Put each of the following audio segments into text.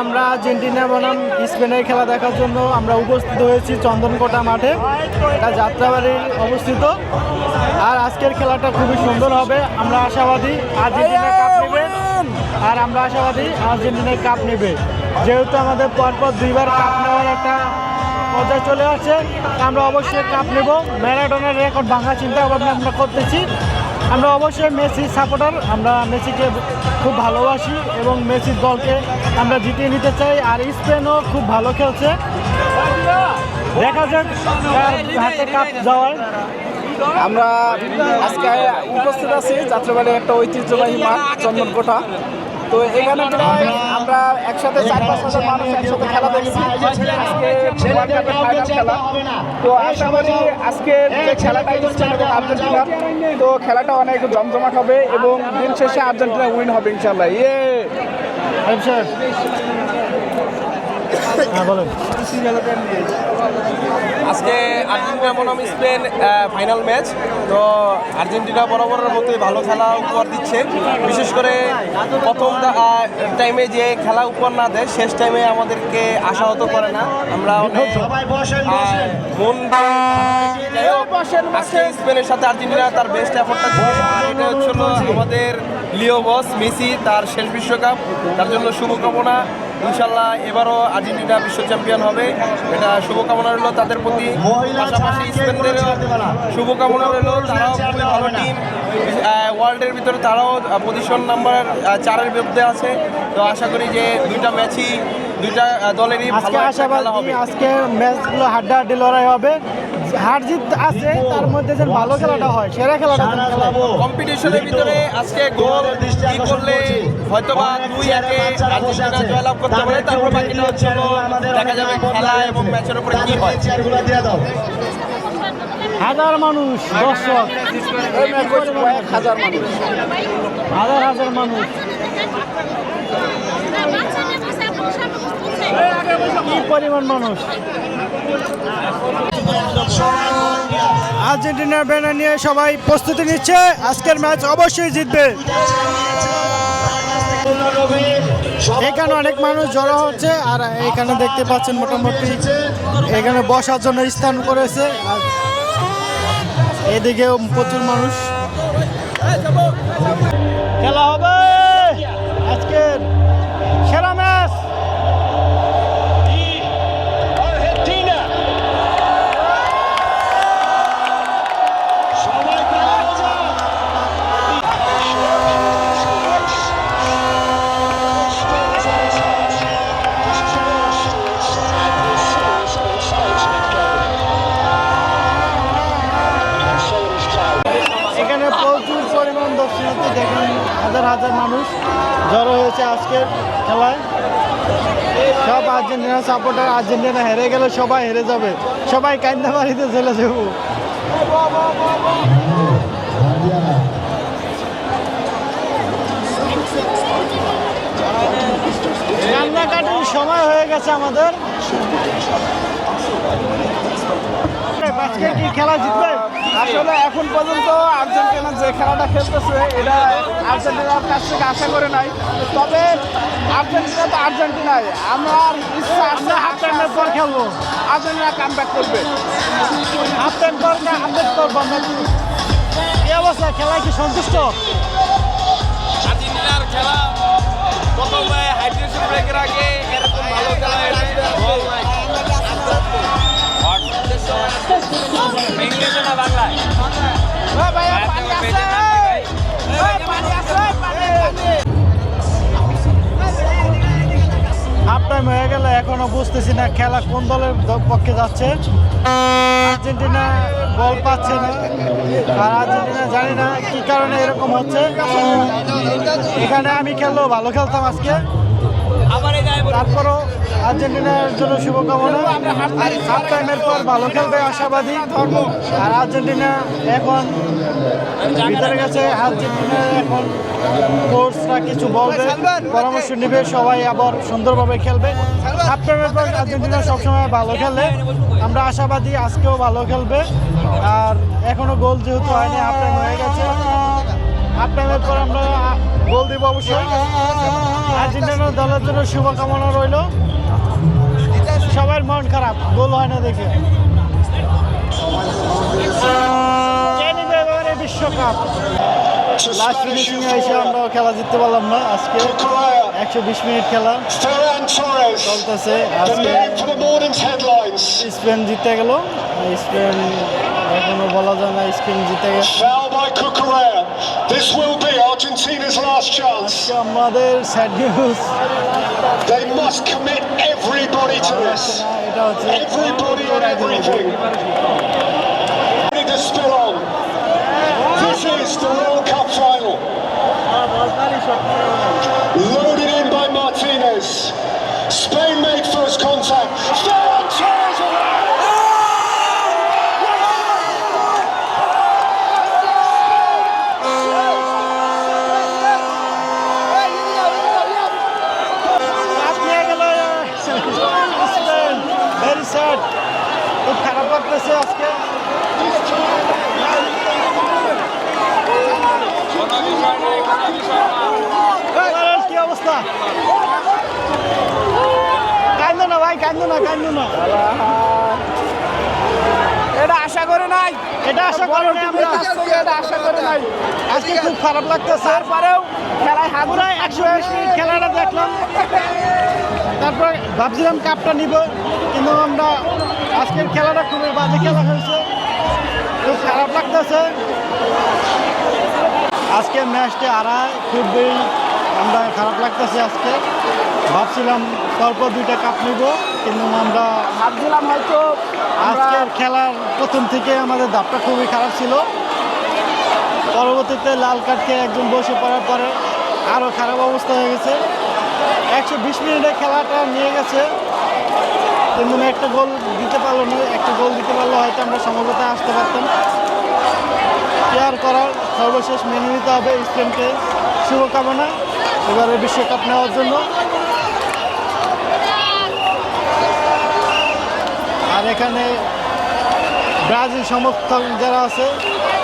আমরা আর্জেন্টিনা বনাম স্পেনের খেলা দেখার জন্য আমরা উপস্থিত হয়েছি চন্দনকোটা মাঠে। এটা যাত্রাবাড়ির অবস্থিত। আর আজকের খেলাটা খুবই সুন্দর হবে। আমরা আশাবাদী আর্জেন্টিনা কাপ নেবে, আর আমরা আশাবাদী আর্জেন্টিনার কাপ নেবে। যেহেতু আমাদের পরপর দুইবার কাপ নেওয়ার একটা পর্যায়ে চলে আসছে, আমরা অবশ্যই কাপ নেব। ম্যারাডোনার রেকর্ড ভাঙা চিন্তা ভাবনা আমরা করতেছি। আমরা অবশ্যই মেসি সাপোর্টার, আমরা মেসিকে খুব ভালোবাসি এবং মেসির দলকে আমরা জিতিয়ে নিতে চাই। আর স্পেনও খুব ভালো খেলছে, দেখা যাক হাতে কাপ যাওয়ার। আমরা আজকে উপস্থিত আছি যাত্রাবাড়ির একটা ঐতিহ্যবাহী মাঠ চন্দনকোটা। তো এখানে প্রায় আমরা একসাথে 4-5 হাজার মানুষ একসাথে খেলা দেখছি। আজকে ওয়ার্ল্ড কাপের ফাইনাল খেলা। তো আশা করি আজকে যে খেলাটা স্পেন এবং আর্জেন্টিনার, তো খেলাটা অনেক জমজমাট হবে এবং দিন শেষে আর্জেন্টিনা উইন হবে ইনশাল্লাহ। আজকে আর্জেন্টিনা বনাম স্পেন ফাইনাল ম্যাচ। তো আর্জেন্টিনা বরাবরের মতোই ভালো খেলা উপহার দিচ্ছে। বিশেষ করে প্রথম টাইমে যে খেলা উপহার না দেয়, শেষ টাইমে আমাদেরকে আশাহত করে না। আমরা মন আজকে স্পেনের সাথে আর্জেন্টিনা তার বেস্ট এফোর্টটা দিচ্ছে। আর এটা হচ্ছিল আমাদের লিও বস মেসি, তার শেষ বিশ্বকাপ। তার জন্য শুভকামনা। ইনশাল্লাহ এবারও আর্জেন্টিনা বিশ্ব চ্যাম্পিয়ন হবে, এটা শুভকামনা রইল তাদের প্রতি। পাশাপাশি স্পেনদেরও শুভকামনা রইল, তারাও খুবই ভালো টিম। ওয়ার্ল্ডের ভিতরে তারাও পজিশন নাম্বার 4-এর বিরুদ্ধে আছে। তো আশা করি যে দুইটা ম্যাচই দুইটা দলেরই আজকে আশাবাদী আজকে ম্যাচগুলো হাড্ডাহাড্ডি লড়াই হবে। হার জিত আছে, তার মধ্যে যে ভালো খেলাটা হয়, সেরা খেলাটা কম্পিটিশনের ভিতরে আজকে গোল কি করলে হয়তোবা 2-1 আর্জেন্টিনা জয়লাভ করতে পারে। তারপর বাকিটা হচ্ছে দেখা যাবে খেলা এবং ম্যাচের উপরে কি হয়। হাজার মানুষ, দর্শক, হাজার মানুষ, হাজার হাজার মানুষ, কি পরিমাণ মানুষ। আর্জেন্টিনার ব্যানার নিয়ে সবাই প্রস্তুতি নিচ্ছে, আজকের ম্যাচ অবশ্যই জিতবে। এখানে অনেক মানুষ জড়ো হচ্ছে, আর এখানে দেখতে পাচ্ছেন মোটামুটি এখানে বসার জন্য স্থান করেছে। আর এদিকেও প্রচুর মানুষ। খেলা হবে আজকের সেরা ম্যাচ। দেখেন হাজার হাজার মানুষ জড়ো হয়েছে আজকের খেলায়। সব আর্জেন্টিনা সাপোর্টার। আর্জেন্টিনা হেরে গেলে সবাই হেরে যাবে, সবাই কান্দা বাড়িতে চলে যাব। কান্নাকাটির সময় হয়ে গেছে আমাদের। আজকে কি খেলা জিতবে? আসলে এখন পর্যন্ত আর্জেন্টিনা যে খেলাটা খেলতেছে, এটা আর্জেন্টিনার কাছ থেকে আশা করে নাই। তবে আর্জেন্টিনা তো আর্জেন্টিনায়, আমার ইচ্ছা আছে হাফ টাইমের পর খেলবো, আর্জেন্টিনা কাম ব্যাক করবে। হাফ টাইম পর আপডেট করবো। এই অবস্থা, খেলায় কি সন্তুষ্ট? আর্জেন্টিনার খেলা প্রথমে হাইড্রেশন ব্রেকের আগে এরকম ভালো খেলা হাফ টাইম হয়ে গেল, এখনো বুঝতেছি না খেলা কোন দলের পক্ষে যাচ্ছে। আর্জেন্টিনা বল পাচ্ছে না, আর আর্জেন্টিনা জানি না কি কারণে এরকম হচ্ছে। এখানে আমি খেললেও ভালো খেলতাম আজকে, তারপরও আর্জেন্টিনার জন্য শুভকামনা। হাফ টাইমের পর ভালো খেলবে আশাবাদী। আর আর্জেন্টিনা এখন ভিতরে গেছে, আর্জেন্টিনার এখন কোচরা কিছু বলবে, পরামর্শ নেবে, সবাই আবার সুন্দরভাবে খেলবে। হাফ টাইমের পর আর্জেন্টিনা সবসময় ভালো খেলে, আমরা আশাবাদী আজকেও ভালো খেলবে। আর এখনো গোল যেহেতু হয়নি, হাফ টাইম হয়ে গেছে, হাফ টাইমের পর আমরা গোল দিব অবশ্যই। আর্জেন্টিনা দলের জন্য শুভকামনা রইল। সবার মন খারাপ, গোল হয় না দেখে। কে নিবে এবারে বিশ্বকাপ? লাস্ট ফিনিশিং এসে আমরা খেলা জিততে পারলাম না আজকে। 120 মিনিট খেলা চলতেছে। আজকে স্পেন জিতে গেল। স্পেন এখনো বলা যায় না স্পেন জিতে গেছে। আমাদের স্যাড নিউজ, এটা হচ্ছে This is the World Cup final. Loaded in by Martinez. Spain made first contact. Ferran Torres away. Very sad, খুব খারাপ লাগতেছে আজকে। কি অবস্থা? কান্দো না ভাই, কান্দো না, কান্দো না। এটা আশা করে নাই, এটা আশা করি নাই আমরা। এটা আশা করে নাই। আজকে খুব খারাপ লাগতেছে। তারপরেও খেলায় হাত পুরো 120 মিনিট খেলাটা দেখলাম, তারপর ভাবছিলাম কাপটা নিব, কিন্তু আমরা আজকের খেলাটা খুবই বাজে খেলা হয়েছে, খুব খারাপ লাগতেছে। আজকে ম্যাচটা হারায় খুবই আমরা খারাপ লাগতেছে। আজকে ভাবছিলাম পরপর 2টা কাপ নিব, কিন্তু আমরা ভাবছিলাম হয়তো আজকের খেলার প্রথম থেকে আমাদের ধাপটা খুবই খারাপ ছিল। পরবর্তীতে লাল কার্ডকে একজন বসে পড়ার পরে আরও খারাপ অবস্থা হয়ে গেছে। 120 মিনিটে খেলাটা নিয়ে গেছে, কিন্তু একটা গোল দিতে পারলো না। একটা গোল দিতে পারলে হয়তো আমরা সমঝোতায় আসতে পারতাম। কেয়ার করার সর্বশেষ মেনে নিতে হবে। স্পেনকে শুভকামনা এবারে বিশ্বকাপ নেওয়ার জন্য। আর এখানে ব্রাজিল সমর্থক যারা আছে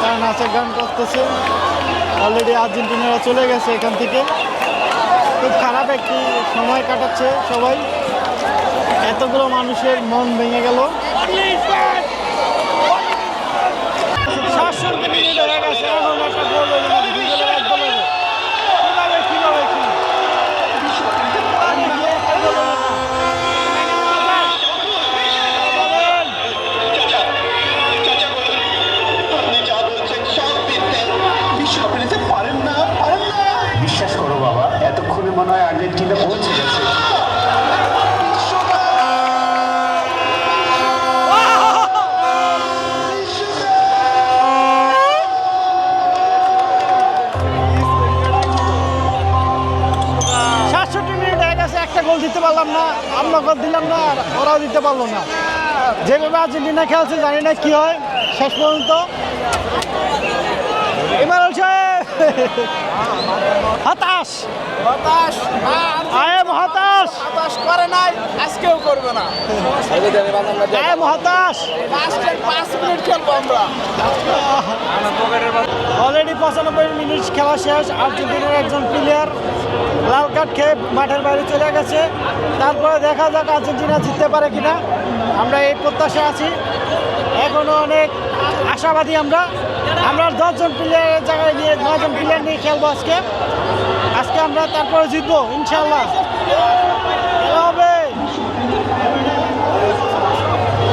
তারা নাচের গান করতেছে। অলরেডি আর্জেন্টিনারা চলে গেছে এখান থেকে। খুব খারাপ একটি সময় কাটাচ্ছে সবাই। এতগুলো মানুষের মন ভেঙে গেল। 67 মিনিট হয়ে গেছে, এখন একটা গোল হলো না, 2 গোলের 1 গোল হলো। কিভাবে কি বিশ্বাস করো বাবা, এতক্ষণে মনে হয় আর্জেন্টিনা পৌঁছে গেছে। একটা গোল দিতে পারলাম না, আমরা গোল দিলাম না, আর ওরাও দিতে পারলো না। যেভাবে আর্জেন্টিনা খেলছে জানি না কি হয় শেষ পর্যন্ত। এবার হচ্ছে হতাশ, হতাশ। আই এম হতাশ। হতাশ করে নাই, আজকেও করবে না। আই এম হতাশ। লাস্টের 5 মিনিট খেলবো আমরা। অলরেডি 95 মিনিট খেলা শেষ। আর্জেন্টিনার একজন প্লেয়ার লাল কার্ড খেয়ে মাঠের বাইরে চলে গেছে। তারপরে দেখা যাক আর্জেন্টিনা জিততে পারে কিনা, আমরা এই প্রত্যাশা আছি। এখনও অনেক আশাবাদী আমরা। 10 জন প্লেয়ারের জায়গায় নিয়ে 9 জন প্লেয়ার নিয়ে খেলবো আজকে। আমরা তারপরে জিতবো ইনশাল্লাহ। খেলা হবে,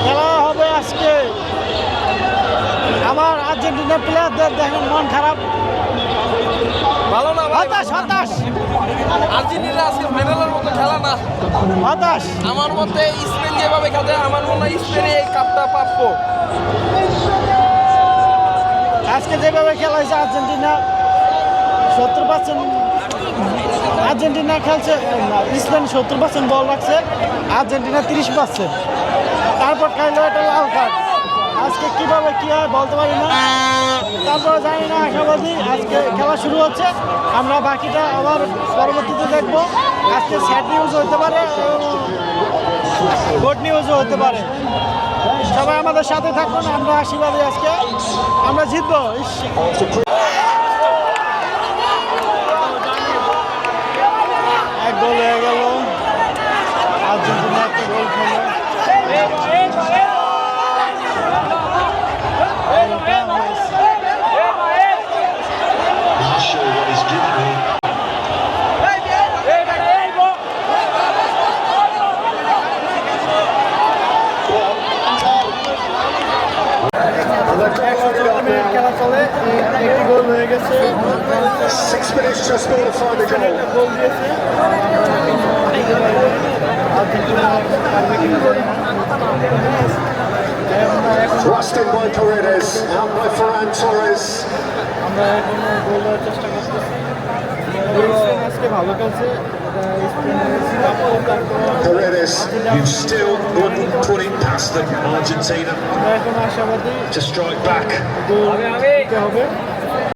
খেলা হবে আজকে। আমার আর্জেন্টিনার প্লেয়ারদের দেখেন মন খারাপ, ভালো না ভাই, হতাশ হতাশ আর্জেন্টিনা আজকে ফাইনালের মতো খেলা না। হতাশ। আমার মতে স্পেন যেভাবে খেলে আমার মনে হয় স্পেনে এই কাপটা প্রাপ্য। আজকে যেভাবে খেলা হয়েছে আর্জেন্টিনা 70% আর্জেন্টিনা খেলছে, স্পেন 70% বল রাখছে, আর্জেন্টিনা 30%। তারপর খাইলো একটা লাল কার্ড। আজকে কিভাবে কি হয় বলতে পারি না, তারপরে জানি না, আশাবাদী। আজকে খেলা শুরু হচ্ছে, আমরা বাকিটা আবার পরবর্তীতে দেখবো। আজকে স্যাড নিউজ হতে পারে, গুড নিউজও হতে পারে। সবাই আমাদের সাথে থাকুন, আমরা আশীর্বাদী। আজকে আমরা জিতবো। গোল খেলো। Not sure what he's doing here. খেলা চলে, একটি গোল হয়ে গেছে, 6 minutes just more to find the goal. একটা গোল দিয়েছে। আর্জেন্টিনা পারবে কিনা জানি না। Thrust in by Paredes, out by Ferran Torres. আমরা এখন গোল দেওয়ার চেষ্টা করতেছি। স্পেন আজকে ভালো খেলছে, স্পেনের সিঙ্গাপুর, তারপর Paredes, you still wouldn't put it past them, Argentina, আমরা এখন আশাবাদী to strike back. গোল দিতে হবে।